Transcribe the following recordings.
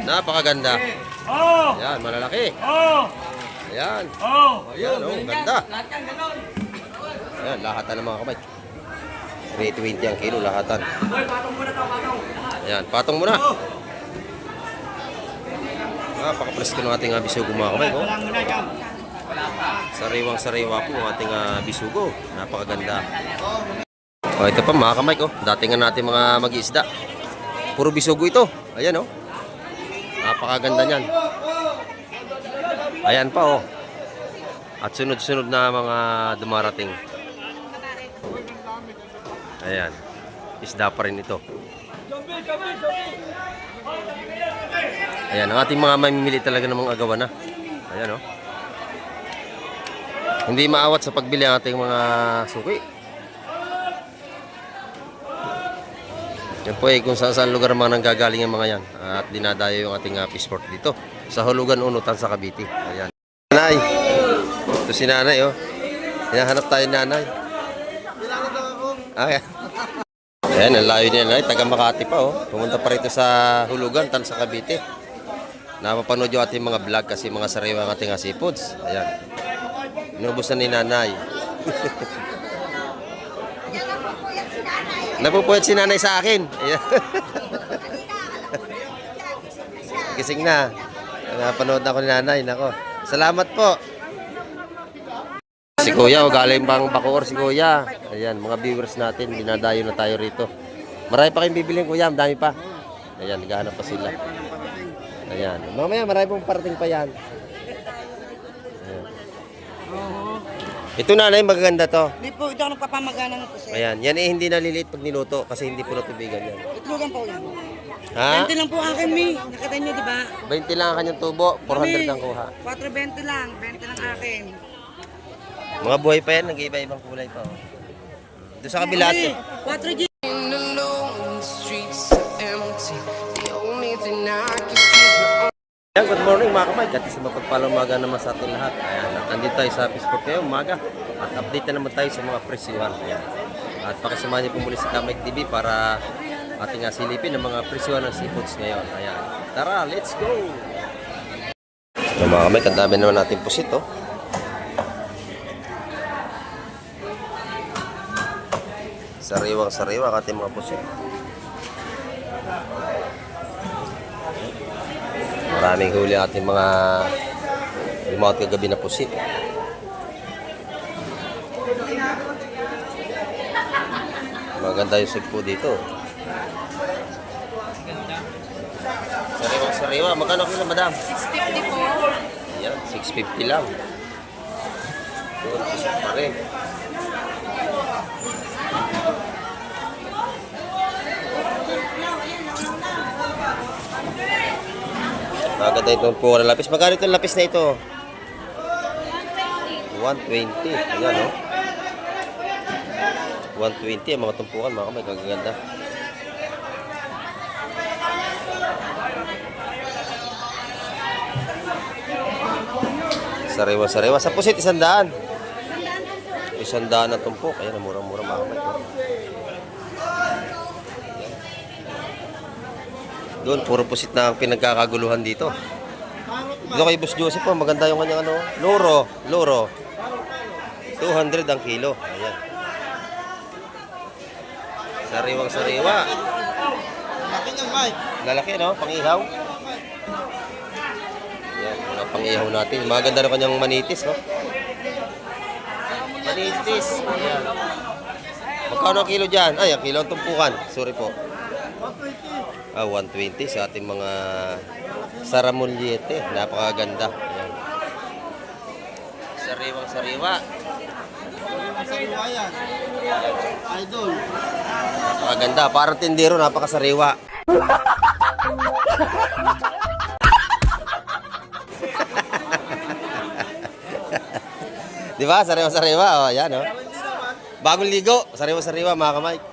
Napakaganda. Ayan, malalaki. Ayan. Ayan, oh, ganda. Ayan, lahatan ng mga kamay. 320 ang kilo, lahatan. Ayan, patong muna. Napaka-presko ng ating bisugo mga kamay. Oh. Sariwang-sariwa po ang ating bisugo. Napakaganda. Oh, ito pa mga kamay. Oh. Datingan natin mga mag-iisda. Puro bisugo ito. Ayan oh. Napakaganda niyan. Ayan pa oh. At sunod-sunod na mga dumarating. Ayan. Isda pa rin ito. Ayan, ang ating mga mamimili talaga ng mga agawan na. Ayan oh. Hindi maawat sa pagbili ang ating mga suki. Yan po kung saan lugar mga nanggagaling ang mga yan. At dinadayo yung ating fishport dito. Sa Hulugan, Unutan sa Cavite. Ayan. Nanay. Ito si nanay oh. Hinahanap tayo nanay. Ayan. Ayan, ang layo niya nanay. Taga Makati pa oh. Pumunta pa rito sa Hulugan, sa Cavite. Napapanood yung ating mga vlog kasi mga sariwa ang ating seafoods. Ayan. Inubos na ni nanay. Napupuyat si nanay sa akin. Ayan. Gising na. Napanood ako ni nanay. Nako. Salamat po. Si Kuya, galing pang Bacoor si Kuya. Ayan, mga viewers natin, dinadayo na tayo rito. Marami pa kayong bibilhin Kuya, dami pa. Ayan, naghahanap pa sila. Ayan, mamaya marami pong parating pa yan. Ayan. Ito nanay, magaganda to. Hindi po, ito ako nagpapamagana ng pusit. Ayan, yan eh hindi naliliit pag niluto kasi hindi po natubigan yan. Itlogan po yan. Ha? 20 lang po akin, Mi. Nakita niyo, di ba? 20 lang ang kanyang tubo, 400 ang kuha. 420 lang, 20 lang akin. Mga buhay pa yan, nag-iiba-ibang kulay pa. Oh. Doon sa kabila. 4G. Ayan, good morning mga kamay. Kati sa mapagpalang umaga naman sa ating lahat. Ayan, at nandito tayo sa Fishport kayo umaga. At update na naman tayo sa mga presyuhan. Ayan. At pakisamahan niyo po muli sa Kamek TV para ating silipin ng mga presyuhan ng seafoods ngayon. Ayan. Tara, let's go! So, mga kamay, kandami naman natin pusit, oh. Sariwang-sariwa ang ating mga pusit. Maraming huli ating mga lumawat kagabi na pusit. Maganda yung sigpo dito. Sariwang-sariwa. Magkano kilo, madam? 650 po. Ayan, 650 lang. Doon, pusit pa rin. Maganda itong pura lapis. Magkano itong lapis na ito? 120. Ayan, no? 120 ang mga tumpukan, mga kamay. Kagaganda. Sariwa-sariwa. Sa pusit, 100. 100 na tumpok. Ayan, murang-murang, mga kamay. Doon, puro pusit na ang pinagkakaguluhan dito. Dito kay Boss Joseph po, maganda yung kanyang ano, loro. 200 ang kilo. Ayan. Sariwang-sariwa. Laki niyan, Mike. Lalaki, no? Pangihaw. Ayan, mga pangihaw natin. Maganda na kanyang manitis, no? Manitis. Ayan. Magkano ang kilo dyan? Ay, ang kilo ang tumpukan. Sorry po. 120 sa ating mga saramulyete. Napakaganda. Ayan. Sariwang-sariwa. Sariwa yan. Idol. Napakaganda. Parang tindero, napakasariwa. Di ba? Sariwa-sariwa. O, ayan, o. Bagong ligo. Sariwa-sariwa, mga kamay.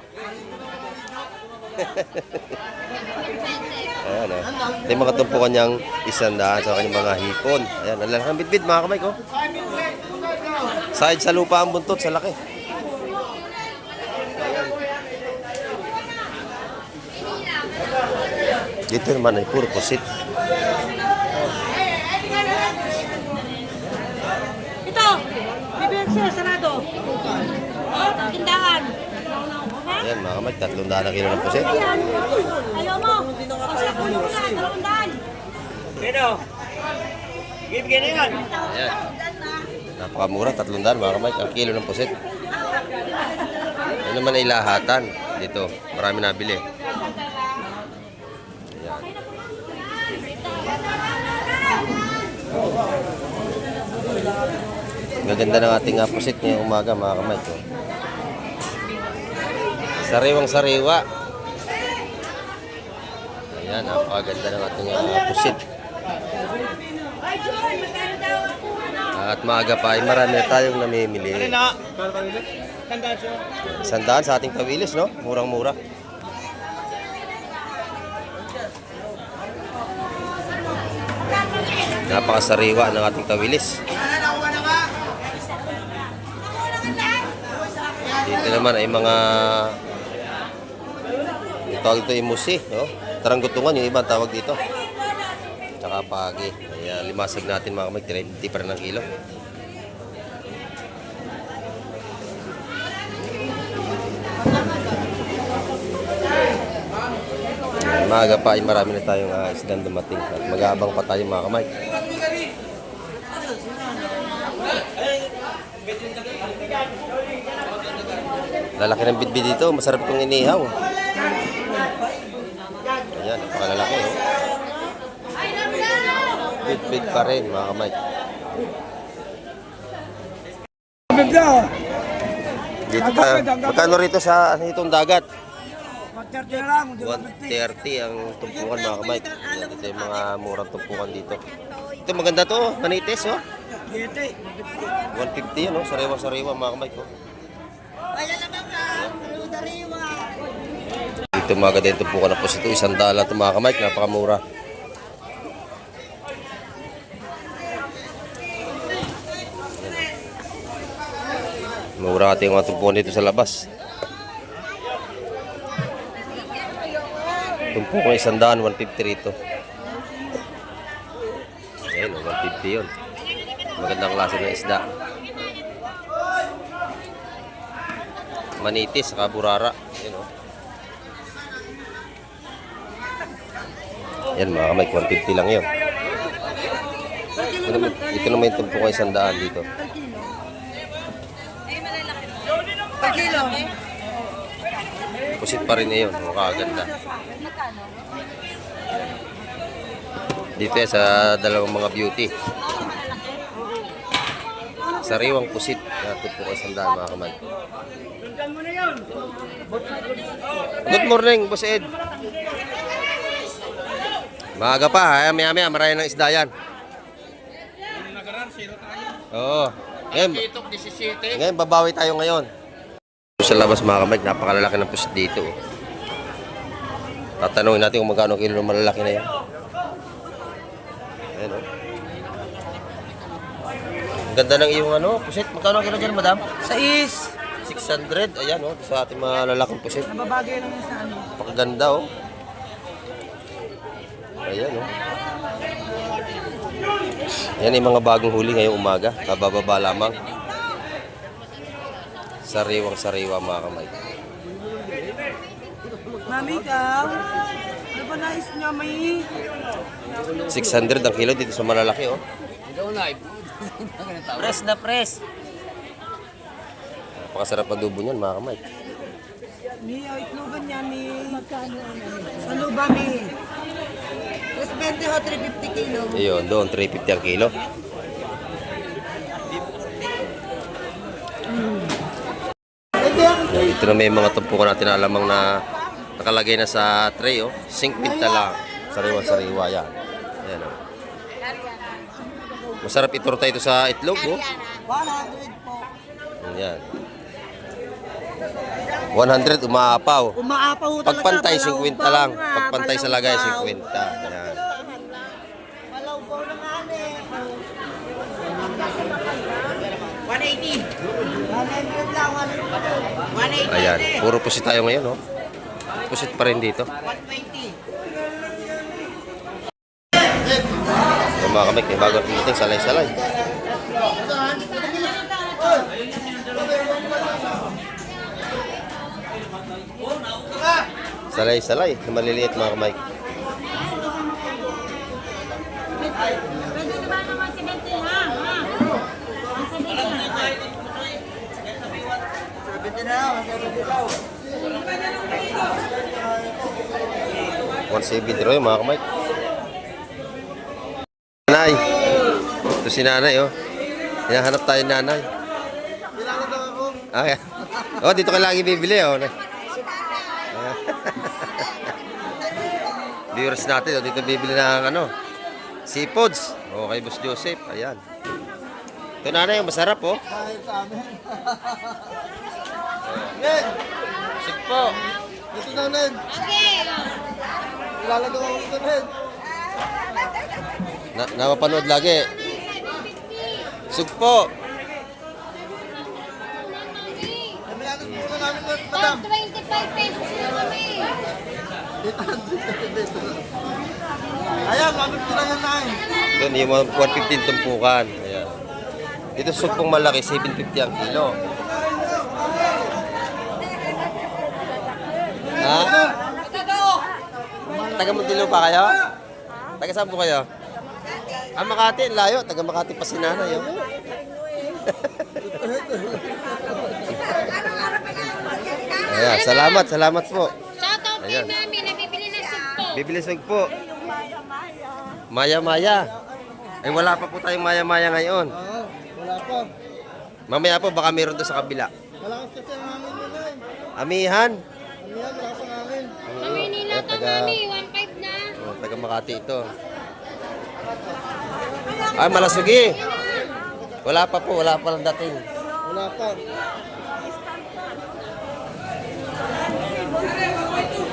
Ayan, oh. Ito yung mga tumpukan niyang 100 sa kanyang mga hipon. Ayan, ang laki ng bitbit, mga kamay ko. Side sa lupa ang buntot, sa laki. Ayan. Dito naman ay puro pusit. Ito, bibigyan sa'yo, sarado. Tindahan. Ayan mga kamay, 300 na kilo ng pusit. Ayaw mo. Basta puno mo na, 200. Ayan. Napakamura, 300 mga kamay, ang kilo ng pusit. Ano naman ay lahatan dito. Marami nabili. Ayan. Maganda ng ating pusit ngayong umaga mga kamay. Sariwang sariwa. Ayan, napakaganda ng ating pusit. At maaga pa ay marami na tayong namimili. Sandaan sa ating tawilis, no? Murang-mura. Napakasariwa ng ating tawilis. Dito naman ay mga tawag ito imusi, no? Taranggutungan yung iba tawag dito. Tsaka pagi. Kaya limasag natin mga kamay, 30 pa rin ang kilo. Maaga pa ay marami na tayong isdang dumating at mag-aabang pa tayo mga kamay. Lalaki ng bitbit dito, masarap itong inihaw. Ayan, napakalalaki. Oh. Bitbit pa rin mga kamay. Dito tayo. Magkano rito sa itong dagat? 130 ang tumpukan mga kamay. Ayan, ito yung mga murang tumpukan dito. Ito maganda to, manites oh. 150 yun oh, sariwa-sariwa mga kamay ko. Dito mga ganito po ka na po ito. $100 ito mga kamay. Napakamura. Mura natin yung mga tumpukan dito sa labas. Tumpukan 100, 150 rito. Ayan, 150 yun. Magandang klase ng isda. Manitis, saka burara. Ayan o. Yan mga kamay, 150 lang yun. Ito naman yung tumpukan 100 dito. Per kilo. Pusit pa rin yun, makakaganda. Dito sa dalawang mga beauty. Sariwang pusit. Tumpukan 100 mga kamay. Good morning, Boss Ed. Maaga pa, maya-maya, marami ng isda yan. Oo. Ngayon, babawi tayo ngayon. Sa labas mga kamay, napakalalaki ng pusit dito. Tatanungin natin kung magkano kilo ng malalaki na yan. Ayan o. Ganda ng iyong pusit. Magkano kilo dyan, madam? 600. Ayan o, sa ating mga lalaking pusit. Nababagay lang sa ano. Pakaganda o. Ayan o. Yan yung mga bagong huli ngayong umaga. Kabababa lamang. Sariwang-sariwa mga kamay. Mami ka, ano ba nais niya may? 600 ang kilo dito sa malalaki oh. Press na press. Napakasarap na dubo niyan mga kamay. Mi, itlogan niya mi. Sa luba mi. Press 20 ho, 350 kilo. Ayun, doon 350 ang kilo. Yan, ito na may mga tumpukan natin na alamang na nakalagay na sa tray oh. 50 lang. Sariwa-sariwa yan. Ayan oh. Masarap iturta ito sa itlog oh. 100 po. Yan. 100 umaapaw. Umaapaw ho talaga. Pagpantay 50 lang. Malawbaw nga, Pagpantay sa lagay malawbaw. 50. Ayan. Malawbaw na nga eh. 180. 100 lang, 180. Ayan. Puro pusit tayo ngayon oh. Pusit pa rin dito. 120. mga kamay, may bago pumiting, salay-salay. Salay-salay, maliliit mga kamay. Pwede na ba naman si Betty, ha? Ang si Betty. 170 yung mga kamay. Nanay. Ito si nanay, oh. Hinahanap tayo ni nanay. Okay. Oh, dito ka lagi bibili, oh. Viewers natin, oh. Dito bibili ng ano, seafoods. Oh, kay Boss Joseph. Ayan. Ito nanay, masarap, oh. Kahit sa amin. Len! Sige po. Dito daw, Len. Ilalagaw ako dito, Len. Napapanood lagi. Sug po. Namiyagan po na namin, madam. 25 pesos na kami. Ayan, mabit ko lang yan, Nay. Doon, yung mga 115 tumpukan. Ayan. Dito sug pong malaki, 750 ang kilo. Ha? Taga Montilo pa kayo? Taga saan po kayo? Ah, Makati, layo. Taga Makati pa si nanay. Oh. Ayan, salamat po. Shoutout kay Ayan. Mami, nabibili ng sugpo. Bibili sug po. Maya-maya. Ay, wala pa po tayong maya-maya ngayon. Oo, wala pa. Mamaya po, baka meron doon sa kabila. Malakas kasi ang hangin mo, Nay. Amihan. Amihan, malakas ang hangin. Sa Maynila Ayan, to, taga- Mami. 1.5 na. Oh, taga Makati ito. Ay, malasugi. Wala pa po, wala pa lang dating. Wala pa.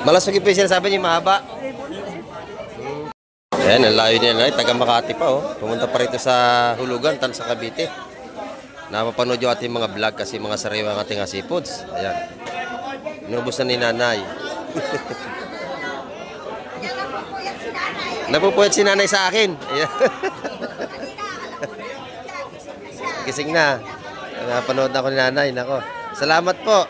Malasugi po yung sinasabi niyo, mahaba. Ayan, ang layo niya na, taga Makati pa, oh. Pumunta pa rito sa Hulugan, tan sa Cavite. Napapanood yung ating mga vlog kasi mga sariwa ng ating seafoods. Ayan. Inubos na ni nanay. Napupuyat si nanay sa akin. Ayan. Gising na. Napanood na ako ni nanay. Nako. Salamat po.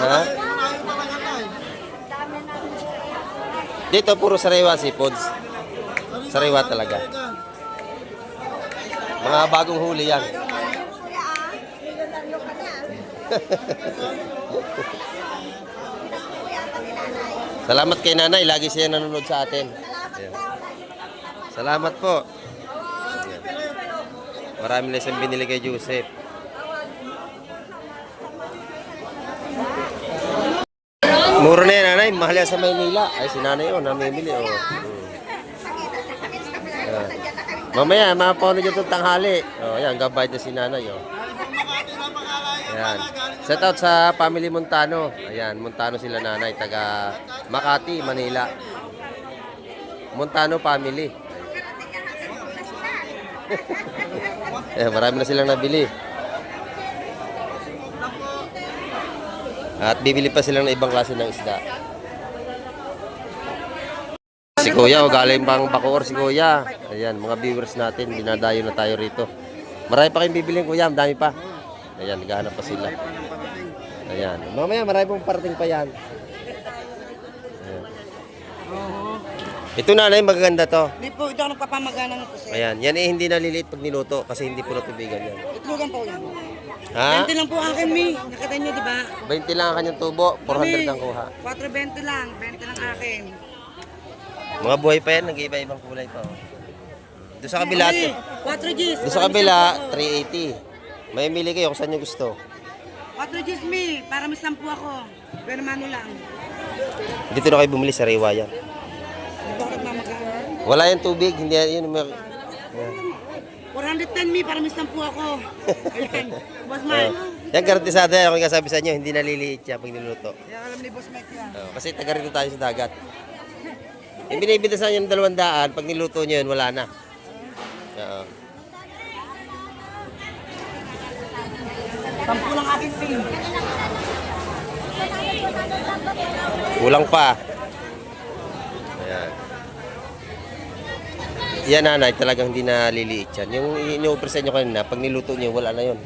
Ha? Dito puro sariwa seafoods. Sariwa talaga. Mga bagong huli yan. Salamat kay nanay. Lagi siya nanonood sa atin. Ayan. Salamat po. Ayan. Marami na siyang binili kay Joseph. Mura na yan, nanay. Mahal yan sa Maynila. Ay, si nanay yun. Namimili. Oh. Ayan. Mamaya, mapapanood nyo itong tanghali. Oh, ayan, gabay na si nanay. Oh. Ayan. Shout out sa family Montano. Ayan, Montano sila nanay. Taga Makati, Manila. Montano family. Ayan, marami na silang nabili. At bibili pa silang ng ibang klase ng isda. Si Kuya, o galing pang Bacoor si Kuya. Ayan, mga viewers natin, dinadayo na tayo rito. Marami pa kayong bibiliin, Kuya, dami pa. Ayan, naghahanap pa sila. Ayan, mamaya marami pong parating pa yan. Ayan. Ito nanay, magaganda to. Hindi po, ito ang nagpapamagana ng puset. Ayan, yan eh hindi naliliit pag niluto kasi hindi po natubigan yan. Itlogan po yan. Ha? 20 lang po akin, Mi. Nakita niyo, di ba? 20 lang ang kanyang tubo, 400 ang kuha. 4.20 lang. 20 lang akin. Mga buhay pa yan, nag-iiba-ibang kulay pa. Oh. Doon sa kabila, 4 Gs. doon sa kabila, 380. May mili kayo kung saan nyo gusto. 4 Gs, Mi. Para may 10 ako. Pero mano lang. Dito na kayo bumili sa Rewa yan. Bakit mamagana? Wala yung tubig, hindi yan. Yan. 410, Mi. Para may 10 ako. Ayan. Boss Mike. Yan, garantisado yan. Kung sabi sa inyo, hindi naliliit yan pag niluto. Yan, alam ni Boss Mike yan. Kasi taga rito tayo sa dagat. Yung binibenta sa inyo ng 200, pag niluto nyo yun, wala na. Oo. 10 lang akin, Mi. Kulang pa. Ayan. Yan nanay, talagang hindi na liliit yan. Yung ino-offer sa inyo kanina, pag niluto niyo, wala na yun.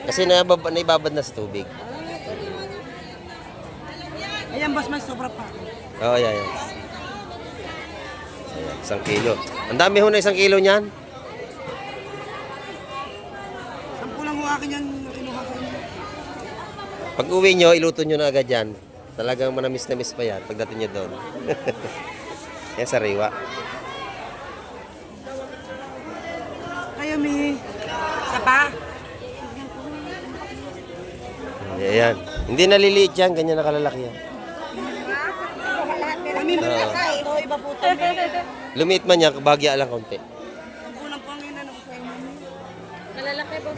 Kasi naibabad na sa tubig. Ayan, boss, may sobra pa. Oo, yan. Ayan, 1 kilo. Ang dami ho na 1 kilo niyan. 10 lang ho akin yung kinuha sa inyo. Pag uwi nyo, iluto nyo na agad yan. Talagang manamis na miss pa yan pagdating nyo doon. Yan, sariwa. Kayo, Mi. Isa pa? Ayan. Hindi naliliit yan, ganyan na kalalaki yan. Kami, ito, iba po ito. Lumiit man yan, bagya lang konti. 10 lang po ang inano ko sa inyo. Kalalaki ba?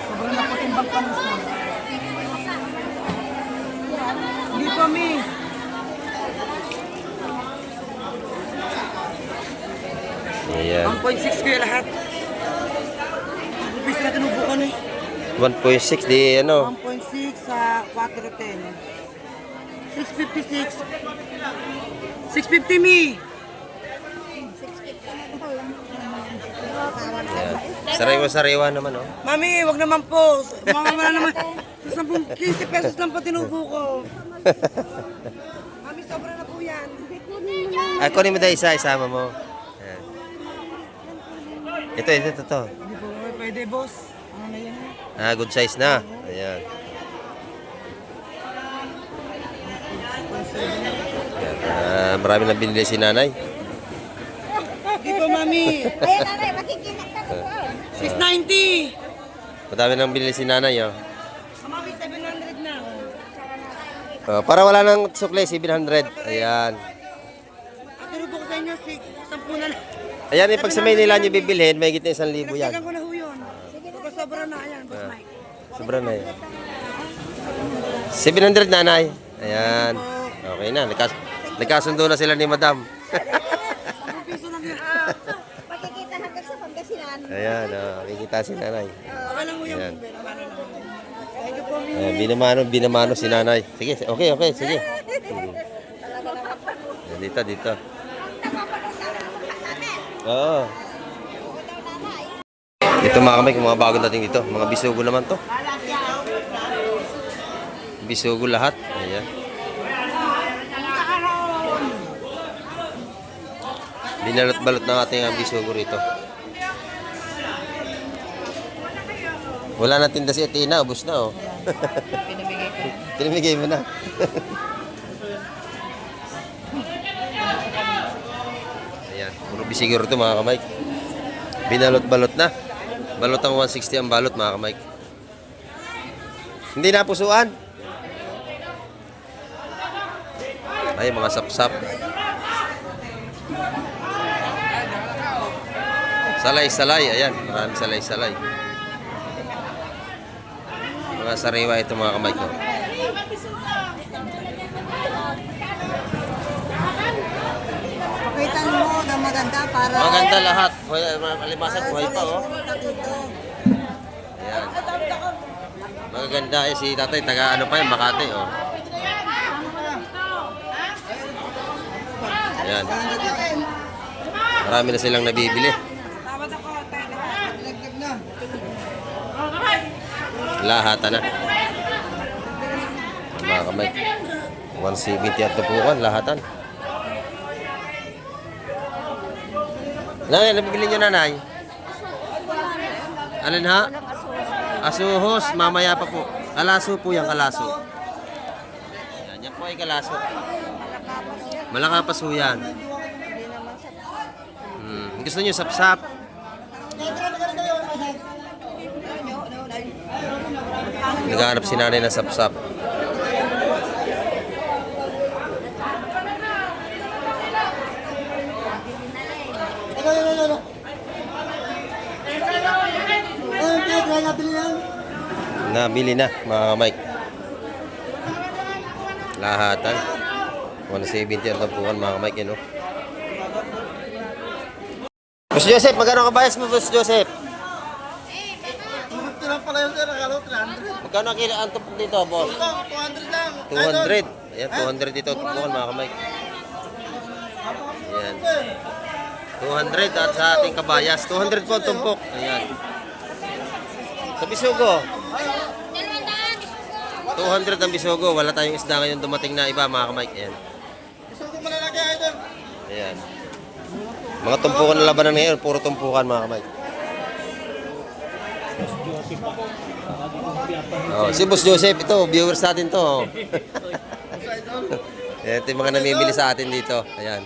Sobrang na po timbang kamusta. Hindi po, Mi. Ayan. 1.6 ko yung lahat. Bupis na tinubukan eh. 1.6 di ano. 1.6 sa 4.10. 6.56. 6.50, Mi. Ayan. Sariwa-sariwa naman, oh. Mami, wag naman po. Mga wala naman. Sa 15 pesos lang po tinubo ko. Mami, sobra na po yan. Ay, kunin mo tayo isa, isama mo. Ayan. Ito. Hindi po pwede, boss. Ano na yan? Good size na. Ayan. Ayan. Marami na binili si nanay. Hindi po, Mami. Ayan, nanay, makikita ko. 690. Madami nang binili si nanay, oh. Mami, 700 na. Para wala nang sukli, 700. Ayan. Tinubo ko sa inyo, 10 na lang. Ayan, pag sa Maynila nyo bibilhin, may gitna 1,000 yan. Nagtagan ko na ho yun. Sobra na, ayan, boss Mike. Sobra na yan. 700 nanay. Ayan. Okay na. Nagkasundo na sila ni madam. 10 piso lang yun. Makikita hanggang sa Pangasinan. Ayan, makikita si nanay. Okay lang ho yung Ayan. binamano lang. Thank you po, Mi. Ayan, binamano si nanay. Sige, okay, sige. Ayan, dito. Oo. Ito mga kamay, kung mga bagong dating dito. Mga bisugo naman to. Bisugo lahat. Ayan. Binalot-balot na ating ang bisugo rito. Wala na tinda si Athena, ubos na, oh. Pinamigay mo na. Ayan, puro bisigo rito mga kamay. Binalot-balot na. Balot ang 160 ang balot mga kamay. Hindi na pusuan. Ay, mga sapsap. Salay-salay. Ayan, maraming salay-salay. Mga sariwa ito mga kamay ko. Pakitan mo na maganda para... Maganda lahat. Alimasan buhay pa, oh. Ayan. Magaganda eh si tatay. Taga ano pa yan, Makati, oh. Ayan. Marami na silang nabibili. Lahatan na. Mga kamay. 170 at tupukan, lahatan. Nanay, nabibili nyo nanay? Alin ha? Asuhos, mamaya pa po. Kalaso po yan, kalaso. Yan po ay kalaso. Malakapas po yan. Gusto nyo sapsap? Naghahanap si nanay ng sapsap. Nabili na mga Mike. Lahatan. 170 ang tapuan mga Mike, no? Boss Joseph, magkano ka bayas mo, Boss Joseph? 250 lang pala yun, sir. Akala ko 300. Magkano kilo ang tupok dito, boss? 200 lang. 200. Ayan, 200 dito tupukan mga Mike. Ayan. 200 at sa ating kabayas. 200 po ang tumpok. Ayan. Sa bisugo. 200 ang bisugo. Wala tayong isda ngayon dumating na iba mga kamay. Ayan. Gusto ko malalaki idol. Ayan. Mga tumpukan na labanan ngayon. Puro tumpukan mga kamay. Oh, si Boss Joseph, ito, viewers natin to. Ayan, ito yung mga namimili sa atin dito. Ayan.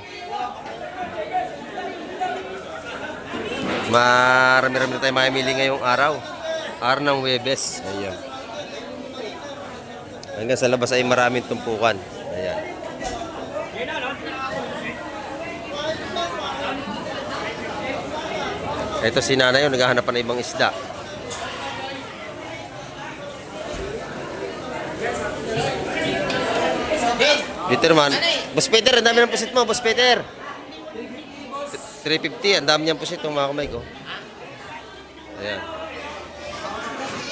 Marami-rami na tayo mamimili ngayong araw. Araw ng Huwebes. Ayan. Hanggang sa labas ay maraming tumpukan. Ayan. Ito si nanay, naghahanap pa ng ibang isda. Dito naman, Boss Peter, ang dami ng pusit mo, Boss Peter. 350, ang dami niyang pusit, mga kamay ko. Ayan.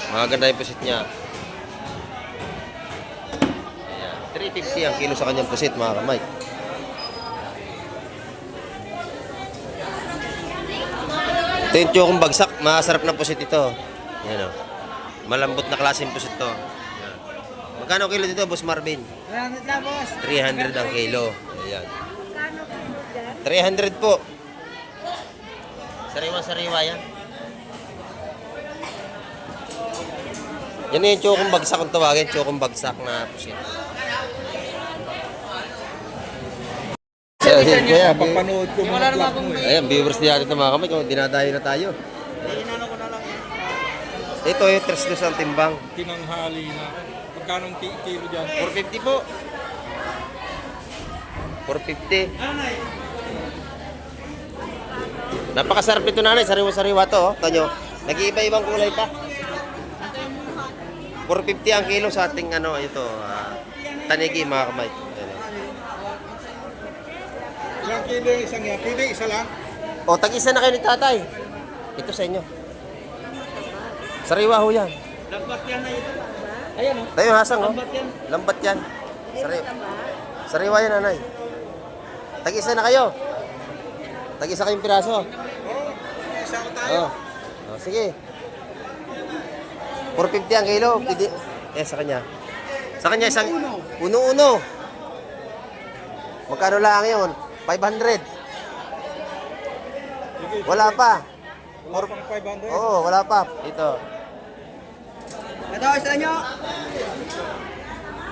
Maganda yung pusit niya. Ayan. 350 ang kilo sa kanyang pusit, mga kamay. Ito yung tsukong bagsak, masarap na pusit ito. Ayan o. Malambot na klaseng pusit to. Ayan. Magkano kilo dito, Boss Marvin? 300 na, boss. 300 ang kilo. Ayan. 300 po. Sariwa-sariwa yan. Yan yung tsukong bagsak kung tawagin. Tsukong bagsak na pusit. Kaya, Papanood ko mga vlog mo eh. ayan, viewers niya natin mga kamay. Kung dinadayo na tayo. Inano ko na lang. Ito yung 3 ang timbang. Tinanghali na. Magkano ang kilo dyan? 450 po. 450. Napakasarap nito nanay. Sariwa-sariwa to. Oh. Tanyo. Nag-iiba-ibang kulay pa. 450 ang kilo sa ating ano, ito. Tanigi mga kamay. Ayan. Ilang kilo yung isang yan? Pwede isa lang? O, tag-isa na kayo ni tatay. Ito sa inyo. Sariwa ho yan. Lambat yan na ito. Ayan o. Tayo hasang oh. Lambat yan. Lambat yan. Sariwa yan nanay. Tag-isa na kayo. Tag-isa kayong piraso. Isa ko tayo. Oh. Sige. 450 ang kilo. Pwede. Sa kanya. Sa kanya isang uno-uno. Magkano lang yun? 500. Wala pa. Wala pang 500. Oo, wala pa. Ito. Ito, isa nyo.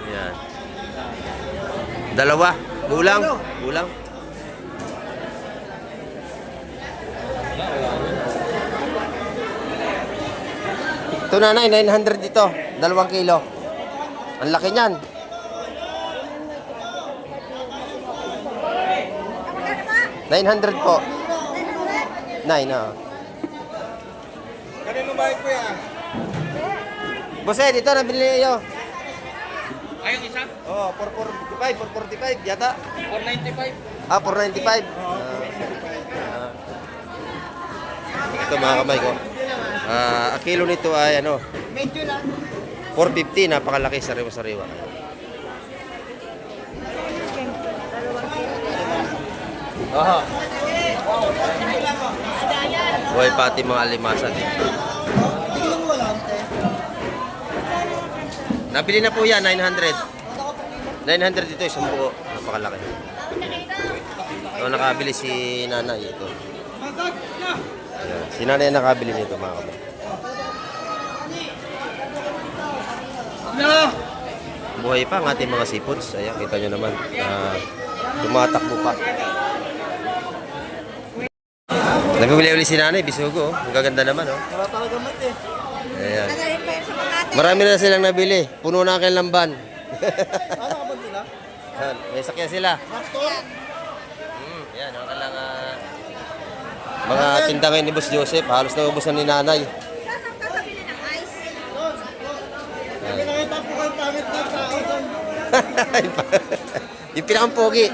Yan. Dalawa. Bulang. Bulang. Ito nanay, 900 dito. 2 kilo. Ang laki niyan. $900 po. 9, oh. Kanino ba ko yan? Boss, dito nabili niyo. Ay, yung isa? Oh, 445 yata. 495. 495. Ito mga kamay ko. Ang kilo nito ay ano, Medyo lang. 450, napakalaki, sariwa-sariwa. Aha. Buhay pati mga alimasan dito. Nabili na po yan, 900. 900 dito, isang buo. Napakalaki. So, nakabili si nanay ito. Ayan. Si nanay nakabili nito mga kapatid. Buhay pa ang ating mga seafoods. Ayan, kita nyo naman. Tumatakbo pa. Nabibili-uli si nanay, bisugo. Ang gaganda naman, oh. Wala talaga mat eh. Ayan. Marami na silang nabili. Puno na ang kanilang van. Ano ka ba sila? Ayan, may sakyan sila. Raptor? Yan, ang kalang mga tinda ngayon ni Boss Joseph. Halos na ubusan ni nanay. May nakita po kayo pangit na tao doon. Yung pinakang pogi.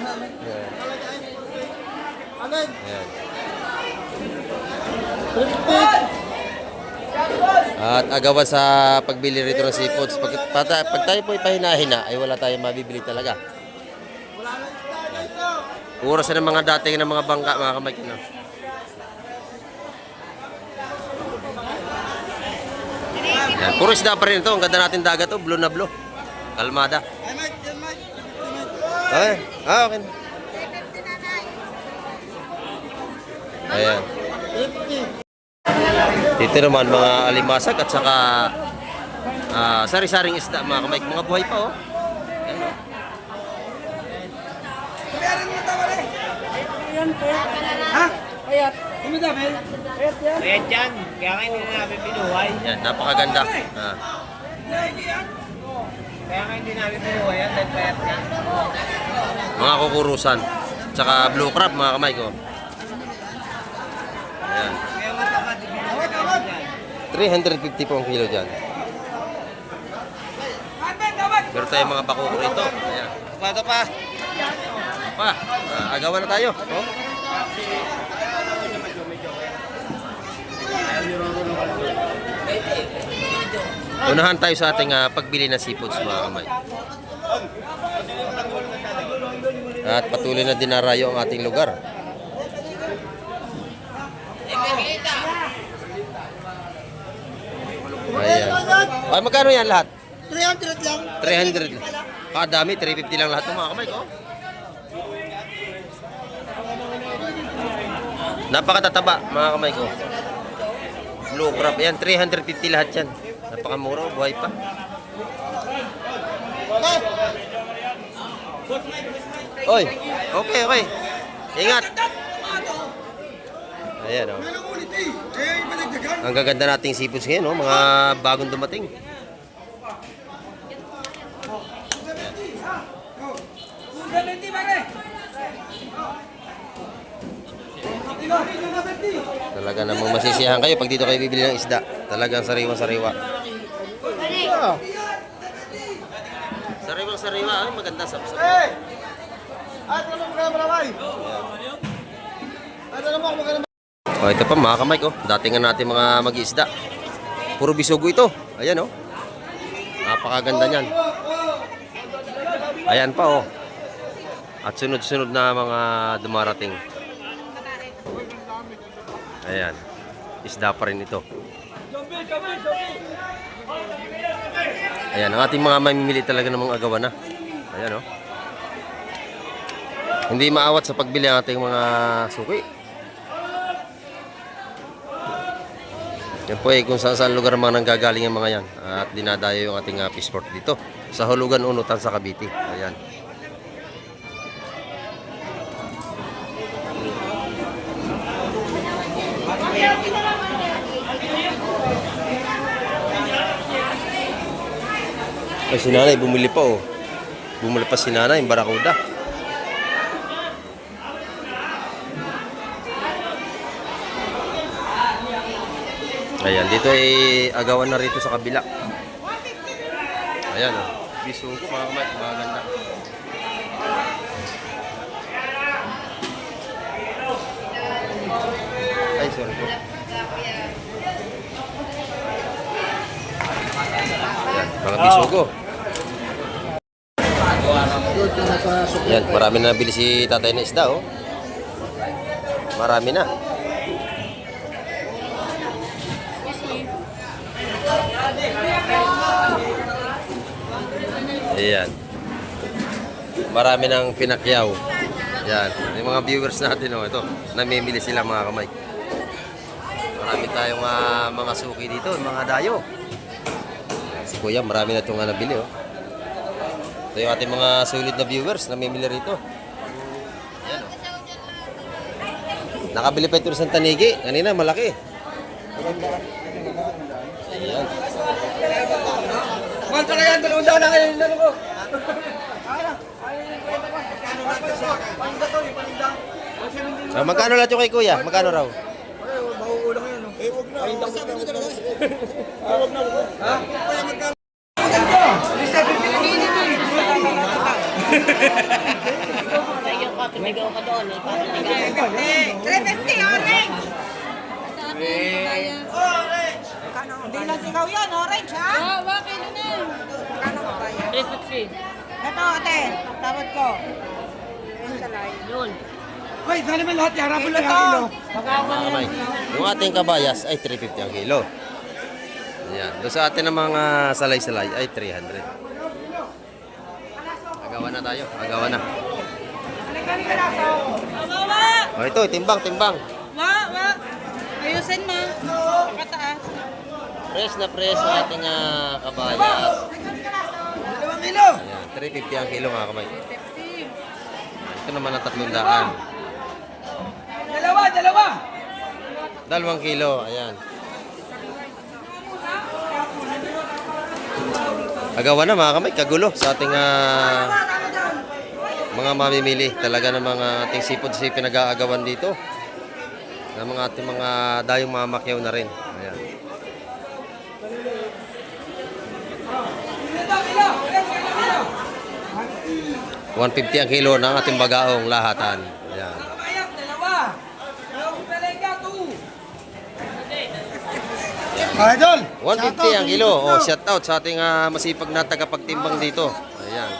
Ano yun? Ayan. At agawan sa pagbili rito ng seafoods. Pag tayo po ipahina-hina, ay wala tayong mabibili talaga. Wala na isda dito. Oras na ng mga dating ng mga bangka, mga kamay. No? Yan. Puro isda pa rin ito. Ang ganda natin dagat to. Blue na blue. Kalmada. Okay. Okay. Ayan. Dito naman mga alimasag at saka sari-saring isda mga kamay. Mga buhay pa oh. Ayan, oh. Ayan dyan, kaya nga hindi na namin pinuhay. Yan, napakaganda. Kaya nga hindi namin pinuhay yan, dahil payat yan. Mga kukurusan. Tsaka blue crab mga kamay ko. Ayan. Kaya matapad, hindi pinuhay yan. 350 po ang kilo dyan. Meron tayong mga bakuro rito. Ayan. Ito pa. Pa. Agawan na tayo. Oh. Unahan tayo sa ating pagbili ng seafoods mga kamay. At patuloy na dinarayo ang ating lugar. Ayan. Ay, magkano yan lahat? 300 lang. 300. Kadami, 350 lang lahat ng mga kamay ko. Napakatataba mga kamay ko. Blue crab. Ayan, 350 lahat yan. Napakamura, buhay pa. Oy, okay, okay. Ingat. Ayan, oh. Ang gaganda nating seafoods ngayon, oh. Mga bagong dumating. Talaga namang masisiyahan kayo pag dito kayo bibili ng isda. Talagang sariwa-sariwa. Sariwang-sariwa, ay maganda sa puso. Oh, ito pa mga kamay ko. Datingan natin mga mag-iisda. Puro bisugo ito. Ayan oh. Napakaganda niyan. Ayan pa oh. At sunod-sunod na mga dumarating. Ayan. Isda pa rin ito. Ayan, ang ating mga mamimili talaga ng mga agawan na. Ayan, oh. Hindi maawat sa pagbili ang ating mga suki. Yan po kung saan lugar mga nanggagaling ang mga yan. At dinadayo yung ating fish port dito. Sa Hulugan, Unutan sa Cavite. Ayan. Ay, si nanay bumili pa oh. Bumili pa si nanay yung barakuda. Ayan, dito ay agawan na rito sa kabila. Ayan oh. Bisugo mga kamay, maganda. Ay, sorry po. Ayan, mga bisugo. Yan, marami na nabili si tatay na isda, oh. Marami na. Ayan. Marami ng pinakyaw. Yan, yung mga viewers natin, oh, ito. Namimili sila mga kamay. Marami tayong mga suki dito, mga dayo. Si Kuya, marami na itong nabili, oh. Ito yung ating mga solid na viewers na namimili rito. Ayan, oh. Nakabili pa ito sa Tanigi. Kanina, malaki. Ayan. Mahal talaga yan, 200 na kayo yung lalo ko. Magkano lahat yung kay Kuya? Magkano raw? Mauulang yan. Eh, huwag na. Huwag na. Ha? Kaya magkano? Tumigaw ka doon eh. 350, orange! Hindi lang sigaw yan, orange ha? Oo, bakit na na? Kano ka ba yan? 350. Ito ate, tawad ko. Yun. Hoy, saan naman lahat yan? Harapon lang ang kilo. Yung ating kabayas ay 350 ang kilo. Ayan. Doon sa atin ng mga salay-salay ay 300. Agawan na tayo. Agawan na. Wawa! O ito, timbang, timbang. Wa! Ayusin mo. Kataas. Press na press ang ating kabayas. 2 kilo. Ayan, 350 ang kilo mga kamay. 50. Ito naman ang 300. Dalawa. 2 kilo, ayan. Agawan na mga kamay, kagulo sa ating mga mamimili. Talaga ng mga ating sipod si pinag-aagawan dito. Ng mga ating mga dayong mamakyaw na rin. Ayan. $150 ang kilo ng ating bagaong lahatan. Ayan. Idol. 150 ang kilo. Oh, shout out sa ating masipag na tagapagtimbang dito. Ayan.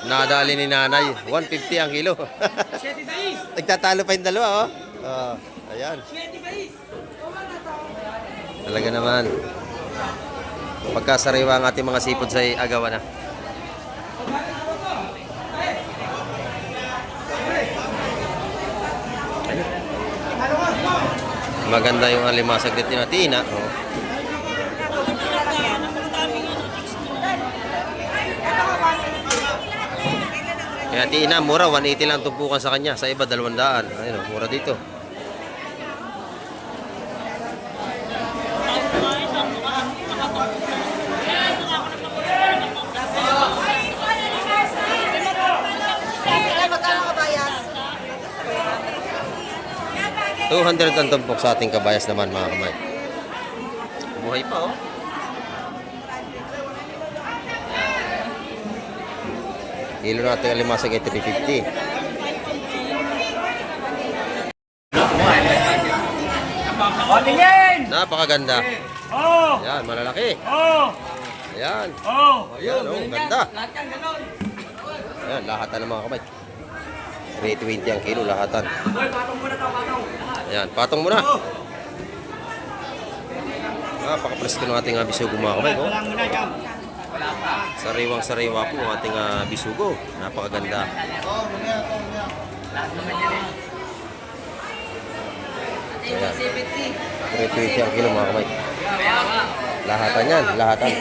Nadali ni nanay. 150 ang kilo. Nagtatalo pa yung dalawa, oh. Oh, ayan. Talaga naman. Pagkasariwa ang ating mga sipod sa agawan na. Maganda yung alimasag dito na Tina. Oh. Kaya Tina, mura. 180 lang tumpukan sa kanya. Sa iba, 200. Ayun, oh, mura dito. Magkano kabayas? 200 ang tumpok sa ating kabayas naman mga kamay. Buhay pa oh. Kilo natin alimasag ay 350. Napakaganda. Ayan, malalaki. Ayan. Ayan, oh, ganda. Ayan, lahatan ng mga kamay. 320 ang kilo lahatan. Ayan, patong muna. Napaka-presko ng ating bisugo mga kamay. Oh. Sariwang-sariwa po ang ating bisugo. Napakaganda. Ayan. 320 ang kilo mga kamay. Lahatan yan, lahatan.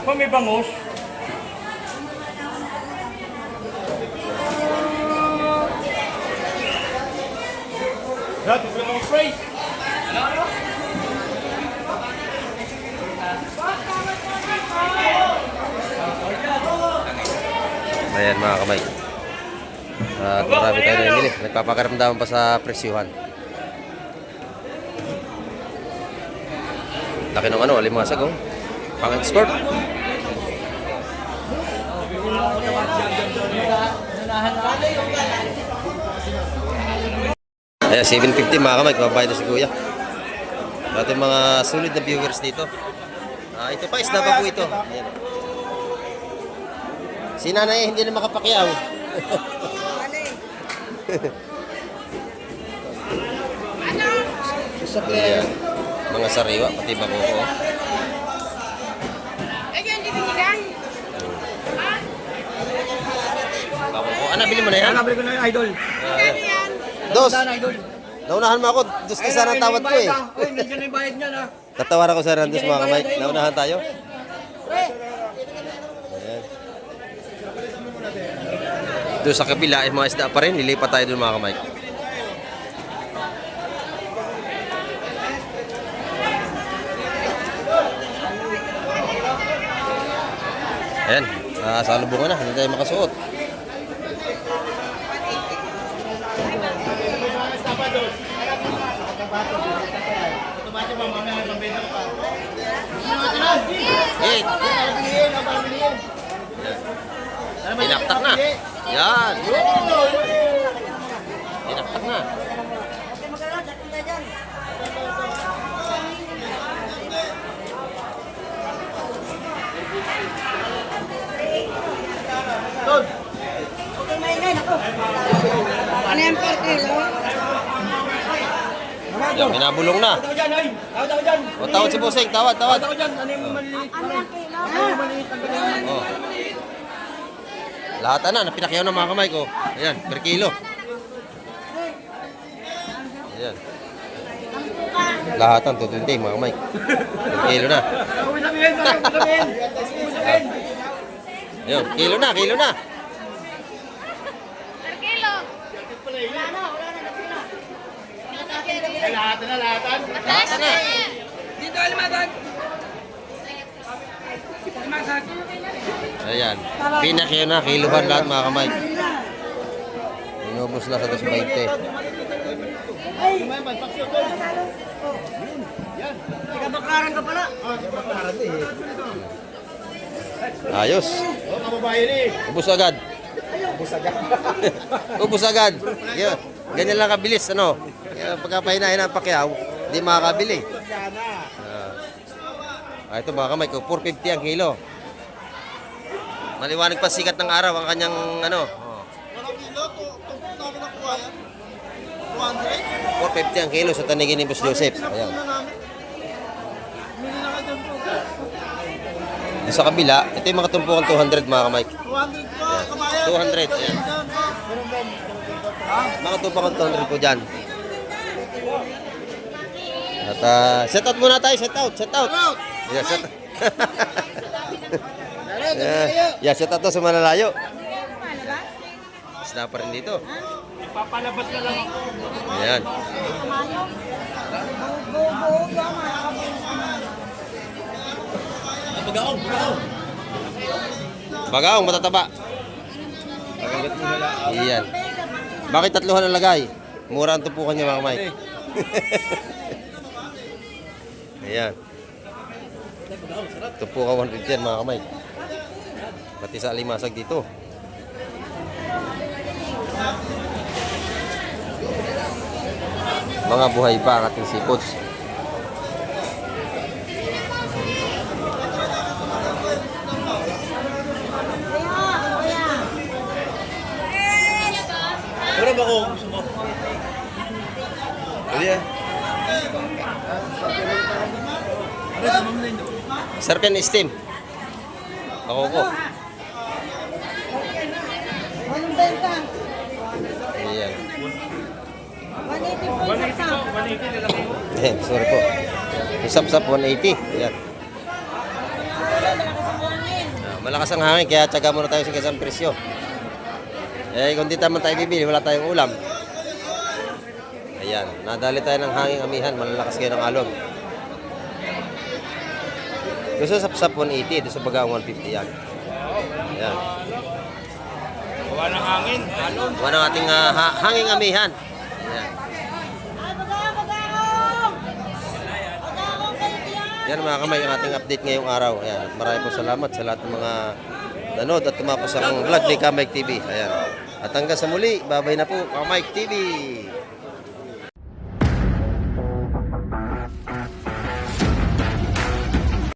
Kung may bangus, dati mo phrase. Ayan mga kamay. At marami tayo namili. Nagpapakaramdaman pa sa presyuhan. Laki ng ano, alimasag oh. Pang-export. Ayan, 750 mga kamay. Kababayad na si Kuya. Ating mga sulit na viewers dito. Ito pa, isda pa po ito. Ayan. Si nanay hindi na makapakyaw. Ayan. Mga sariwa, pati bakuko. Bakuko. Ano, bili mo na yan? Nabili ko na yung idol. Dos. Idol. Naunahan mo ako. Dos isa na tawad ko eh. Uy, nandiyan na yung bayad niya na. Tatawaran ko sa Randos mga kamay. Naunahan tayo. Ayan. Doon sa kabila, mga isda pa rin. Lilipat tayo doon mga kamay. Ayan. Sa lubungan na. Hindi tayo makasuot. Eight. Tinaktak na. Yan. Tinaktak na. Ayan, binabulong na. Tawad dyan, ay! Tawad ako dyan! O, tawad si Busing, tawad. Tawad ako dyan! Ano yung maliliit? Ano yung maliliit? Ang ganyan. Oh. Lahat na, napinakyaw ng mga kamay ko. Ayan, per kilo. Ayan. Lahat ang tutunti, mga kamay. Per kilo na. Uwi sabihin! Uwi sabihin! Uwi sabihin! Ayun, kilo na, kilo na. Lahat na. Dito, Alimadan! Ayan, pinakyaw na, kiluhan lahat mga kamay. Inubos na sa 220. Bakaran ka pala. Ayos. Ubus agad. Ubus agad. Yan. Ganyan lang kabilis, ano? Pagkapahinahin ang pakyaw, hindi makakabili. Ito mga kamay ko, 450 ang kilo. Maliwanag pa sikat ng araw ang kanyang ano. Oh. 450 ang kilo sa tanigin ni Boss Joseph. Ayan. Yung sa kabila, ito yung mga tumpukan 200 mga kamay. 200, ayan. Mga tumpukan 200 po dyan. At set out muna tayo, set out. Yeah, set out. Yeah, set out to sa malalayo. Isla pa rin dito. Papalabas na lang ako. Ayan. Bagaong, matataba. Iyan. Bakit tatluhan ang lagay? Mura ang tumpukan niya mga Mike. Ayan. Tumpukan 150 yan mga kamay. Pati sa alimasag dito. Mga buhay pa ang ating seafoods. Mura ba ko? Gusto mo? Yeah. Serpent steam. Ako ko. Anong benta? Ayan. 180 po yung isa. 180 na lang yun. Ayan, sorry po. Isap-sap 180. Ayan. Malakas ang hangin, kaya tsaga muna tayo sa isang presyo. Eh, kung di naman tayo bibili, wala tayong ulam. Ayan, nadali tayo ng hanging amihan, malalakas kayo ng alon. Gusto sap-sap 180, doon sa bagang 150 yan. Ayan. Gawa ng hangin. Alon. Wala ng ating hanging amihan. Ayan. Yan mga kamay, yung ating update ngayong araw. Ayan, maraming po salamat sa lahat ng mga nanood at tumapos ang vlog ni Kamay TV. Ayan. At hanggang sa muli, babay na po, Kamay TV.